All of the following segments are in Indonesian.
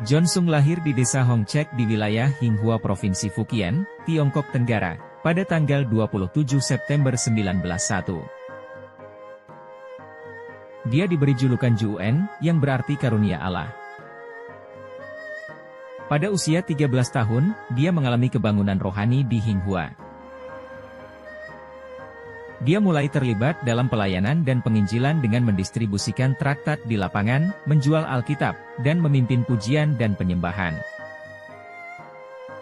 Jonsung lahir di desa Hongchek di wilayah Hinghua Provinsi Fujian, Tiongkok Tenggara, pada tanggal 27 September 1901. Dia diberi julukan Juan, yang berarti karunia Allah. Pada usia 13 tahun, dia mengalami kebangunan rohani di Hinghua. Dia mulai terlibat dalam pelayanan dan penginjilan dengan mendistribusikan traktat di lapangan, menjual Alkitab, dan memimpin pujian dan penyembahan.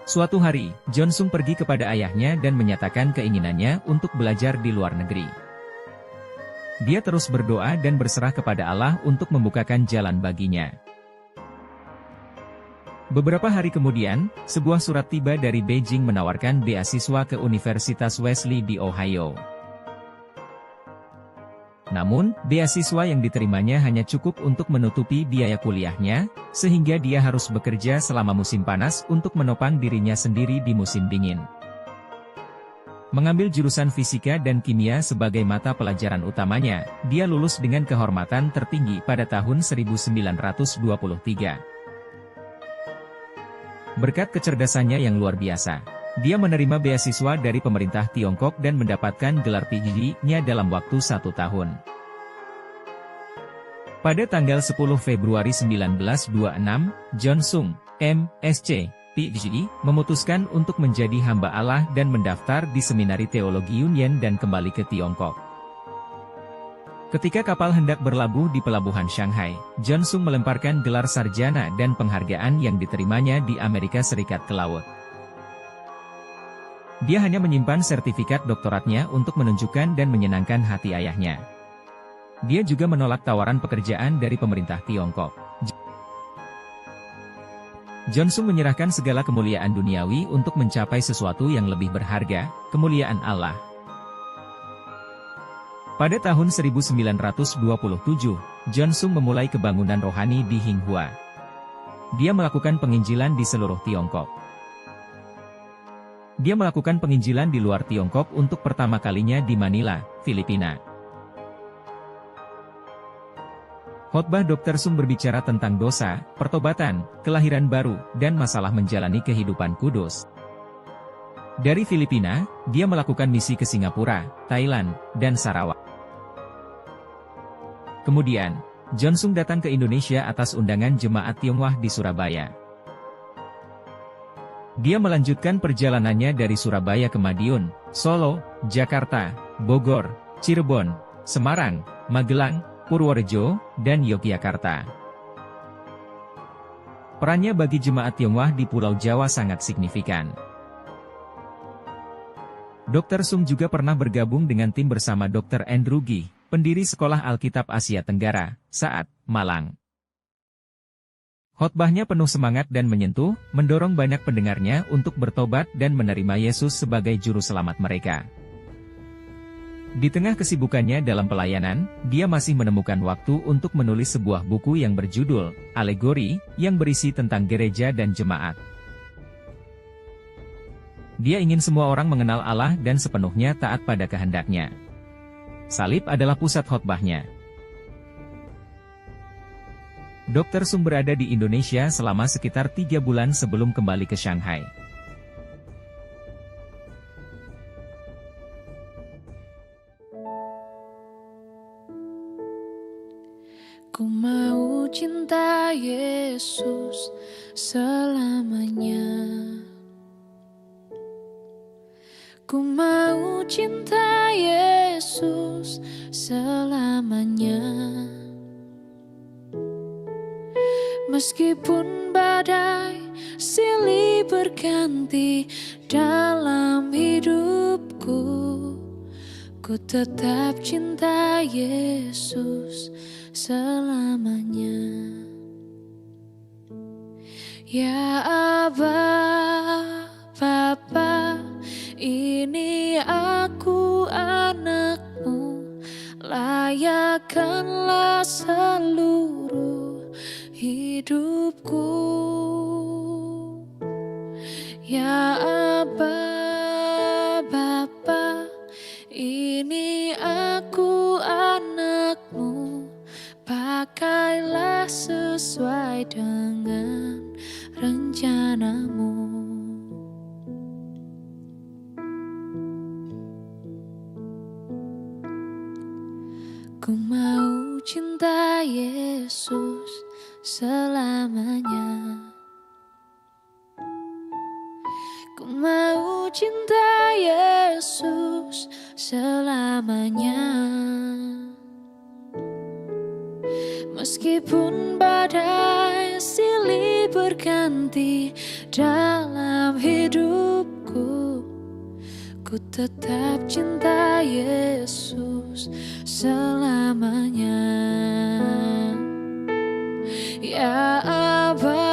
Suatu hari, Jonsung pergi kepada ayahnya dan menyatakan keinginannya untuk belajar di luar negeri. Dia terus berdoa dan berserah kepada Allah untuk membukakan jalan baginya. Beberapa hari kemudian, sebuah surat tiba dari Beijing menawarkan beasiswa ke Universitas Wesley di Ohio. Namun, beasiswa yang diterimanya hanya cukup untuk menutupi biaya kuliahnya, sehingga dia harus bekerja selama musim panas untuk menopang dirinya sendiri di musim dingin. Mengambil jurusan fisika dan kimia sebagai mata pelajaran utamanya, dia lulus dengan kehormatan tertinggi pada tahun 1923. Berkat kecerdasannya yang luar biasa, dia menerima beasiswa dari pemerintah Tiongkok dan mendapatkan gelar PhD-nya dalam waktu 1 tahun. Pada tanggal 10 Februari 1926, Jonsung, M.Sc., PhD, memutuskan untuk menjadi hamba Allah dan mendaftar di Seminari Teologi Union dan kembali ke Tiongkok. Ketika kapal hendak berlabuh di pelabuhan Shanghai, Jonsung melemparkan gelar sarjana dan penghargaan yang diterimanya di Amerika Serikat ke laut. Dia hanya menyimpan sertifikat doktoratnya untuk menunjukkan dan menyenangkan hati ayahnya. Dia juga menolak tawaran pekerjaan dari pemerintah Tiongkok. Jonsung menyerahkan segala kemuliaan duniawi untuk mencapai sesuatu yang lebih berharga, kemuliaan Allah. Pada tahun 1927, Jonsung memulai kebangunan rohani di Hinghua. Dia melakukan penginjilan di seluruh Tiongkok. Dia melakukan penginjilan di luar Tiongkok untuk pertama kalinya di Manila, Filipina. Khotbah Dr. Sung berbicara tentang dosa, pertobatan, kelahiran baru, dan masalah menjalani kehidupan kudus. Dari Filipina, dia melakukan misi ke Singapura, Thailand, dan Sarawak. Kemudian, Jonsung datang ke Indonesia atas undangan Jemaat Tionghoa di Surabaya. Dia melanjutkan perjalanannya dari Surabaya ke Madiun, Solo, Jakarta, Bogor, Cirebon, Semarang, Magelang, Purworejo, dan Yogyakarta. Perannya bagi jemaat Tionghoa di Pulau Jawa sangat signifikan. Dr. Sung juga pernah bergabung dengan tim bersama Dr. Andrew Gee, pendiri Sekolah Alkitab Asia Tenggara, saat Malang. Khotbahnya penuh semangat dan menyentuh, mendorong banyak pendengarnya untuk bertobat dan menerima Yesus sebagai juru selamat mereka. Di tengah kesibukannya dalam pelayanan, dia masih menemukan waktu untuk menulis sebuah buku yang berjudul Alegori, yang berisi tentang gereja dan jemaat. Dia ingin semua orang mengenal Allah dan sepenuhnya taat pada kehendaknya. Salib adalah pusat khotbahnya. Dr. Sung berada di Indonesia selama sekitar 3 bulan sebelum kembali ke Shanghai. Ku mau cinta Yesus selamanya. Ku mau cinta Yesus selamanya. Meskipun badai silih berganti dalam hidupku, ku tetap cinta Yesus selamanya. Ya Aba, Bapa, ini aku anakmu, layakkanlah seluruh hidupku. Ya Aba, Bapa, ini aku anakmu, pakai sesuai dengan rencanamu. Ku mau cinta Yesus selamanya. Ku mau cinta Yesus selamanya. Meskipun badai silih berganti dalam hidupku, ku tetap cinta Yesus selamanya. Ya Aba,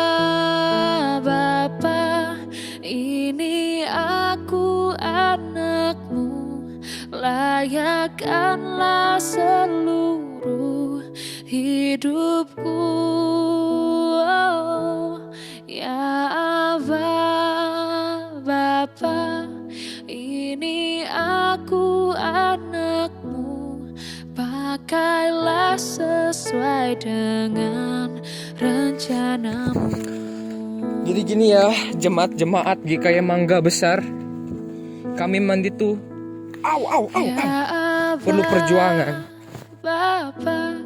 Bapa, ini aku anakmu, layakkanlah seluruh hidupku. Oh, ya Aba, Bapa, ini aku anakmu, pakailah sesuai dengan rencanamu. Jadi gini ya, jemaat-jemaat GKY Mangga Besar, kami mandi tuh perlu perjuangan. Bapa,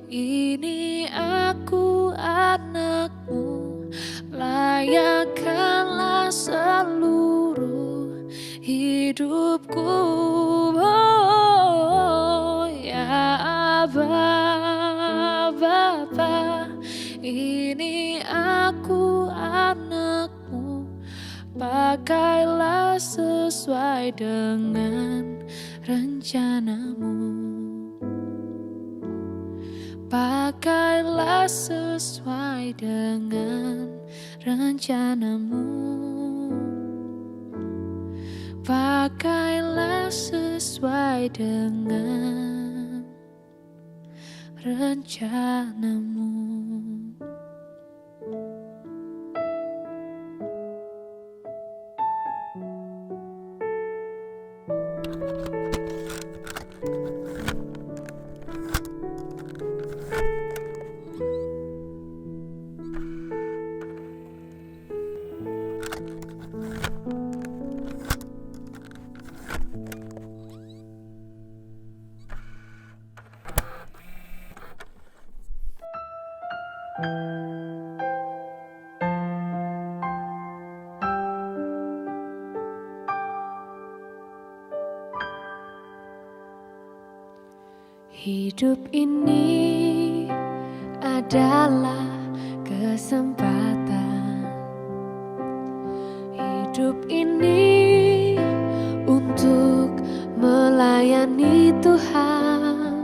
ini aku anakmu, layakkanlah seluruh hidupku. Oh, ya Aba, Bapa, ini aku anakmu, pakailah sesuai dengan rencanamu. Pakailah sesuai dengan rencanamu. Pakailah sesuai dengan rencanamu. Hidup ini adalah kesempatan. Hidup ini untuk melayani Tuhan.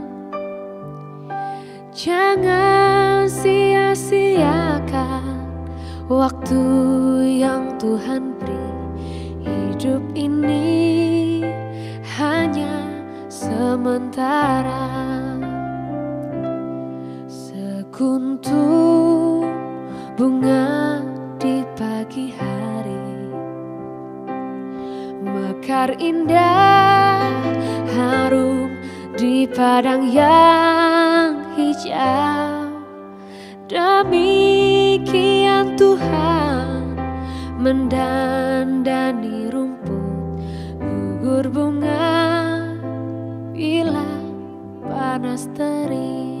Jangan sia-siakan waktu yang Tuhan beri. Hidup ini hanya sementara. Sekuntum bunga di pagi hari, mekar indah harum di padang yang hijau. Demikian Tuhan mendandani rumput, gugur bunga bila panas terik.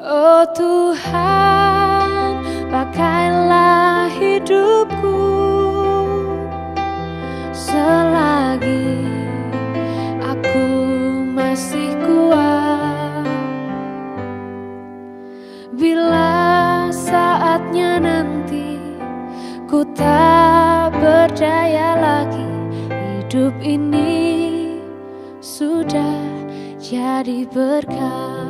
Oh Tuhan, pakailah hidupku selagi aku masih kuat. Bila saatnya nanti ku tak berdaya lagi, hidup ini sudah jadi berkah.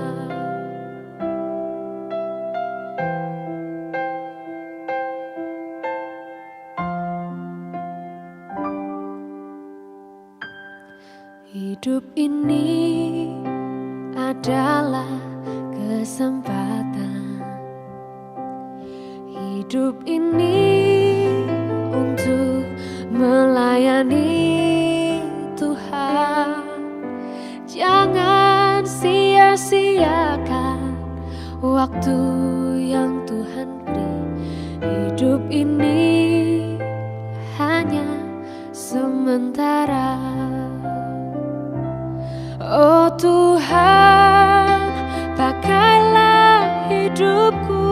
Hidup ini adalah kesempatan. Hidup ini untuk melayani Tuhan. Jangan sia-siakan waktu yang Tuhan beri. Hidup ini hanya sementara. Oh Tuhan, pakailah hidupku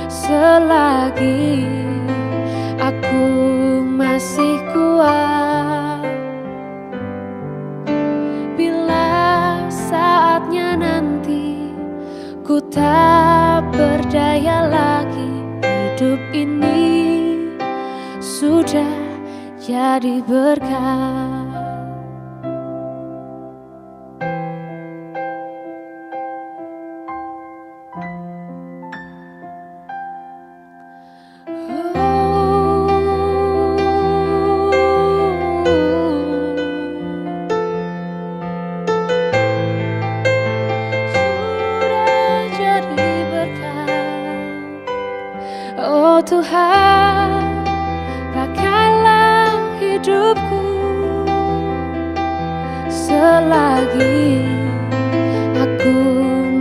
selagi aku masih kuat. Bila saatnya nanti ku tak berdaya lagi, hidup ini sudah jadi berkah. Oh Tuhan, pakailah hidupku selagi aku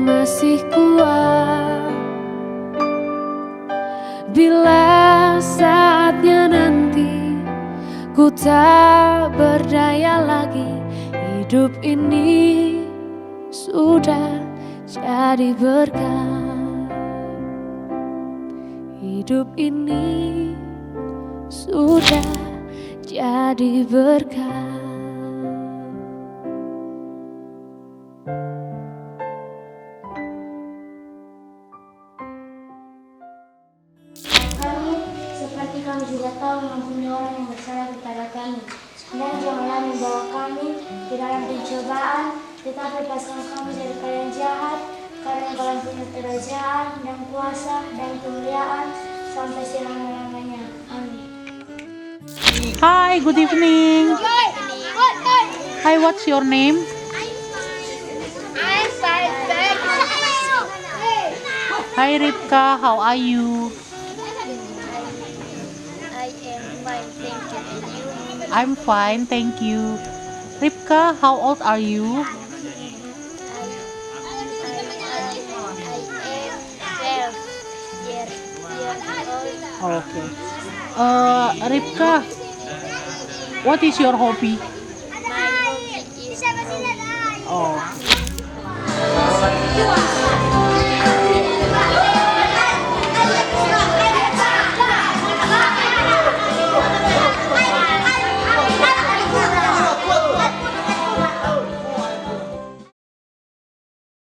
masih kuat. Bila saatnya nanti ku tak berdaya lagi, hidup ini sudah jadi berkah. Hidup ini sudah jadi berkah. Kami, seperti kami juga tahu mempunyai orang yang bersalah kepada kami. Dan janganlah membawa kami ke dalam pencobaan, tetapi lepaskan kami dari yang jahat, karena Engkau punya kerajaan dan kuasa dan kemuliaan sampai selama-lamanya. Amin. Hi, good evening. Hi, what's your name? Hi, Ripka, how are you? I'm fine, thank you. Ripka, how old are you? Okay. Ripka, what is your hobby?